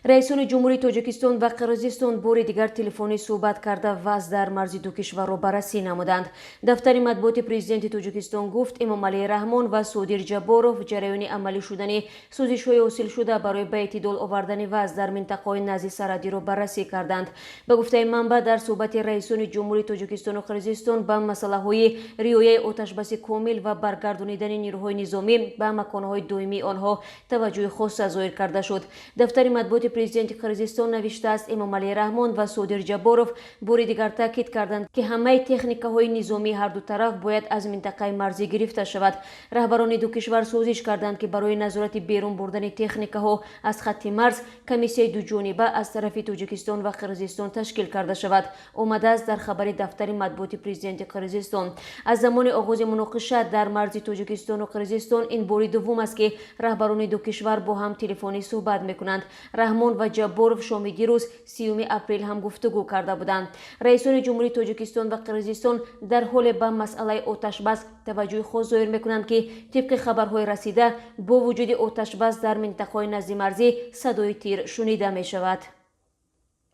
раисони ҷумҳурии Тоҷикистон ва Қирғизистон бори дигар телефонӣ суҳбат карда вазъ дар марзи ду кишварро баррасӣ намуданд. Дафтари матбуоти президенти Тоҷикистон гуфт Эмомалии Раҳмон ва Содир Ҷабборов ҷараёни амалӣ шудани сӯзишҳои ҳосилшуда барои ба эътидол овардани вазъ дар минтақаҳои назди сарҳадиро баррасӣ карданд. Ба гуфтаи манбаъ, дар суҳбати раисони ҷумҳурии Тоҷикистону Қирғизистон ба масъалаҳои риояи оташбаси комил ва баргардонидани нирӯҳои низомӣ ба маконҳои доимии онҳо таваҷҷӯҳи хоса зоҳир карда шуд. Дафтари матбуоти президенти Қирғизистон навиштааст Эмомалии Раҳмон ва Содир Ҷабборов бори дигар таъкид карданд, ки ҳамаи техникаҳои низомии ҳарду тараф бояд аз минтақаи марзӣ гирифта шавад. Раҳбарони ду кишвар сӯзиш карданд, ки барои назорати берун бурдани техникаҳо аз хатти марз комиссияи дуҷониба аз тарафи Тоҷикистон ва Қирғизистон ташкил карда шавад. Омадааст дар хабари дафтари матбуоти президенти Қирғизистон. Аз замони оғози муноқиша дар марзи Тоҷикистону Қирғизистон ин бори дуввум аст, ки раҳбарони ду кишвар бо ҳам телефонӣ суҳбат мекунанд. Раҳмон ва Ҷабборов шоми дирӯз 30 апрел ҳам гуфтугӯ карда буданд. Раисони ҷумҳурии Тоҷикистон ва Қирғизистон дар ҳоле ба масъалаи оташбас таваҷҷӯҳи хос зоҳир мекунанд, ки тибқи хабарҳои расида бо вуҷуди оташбас дар минтақаҳои назди марзӣ садои тир шунида мешавад.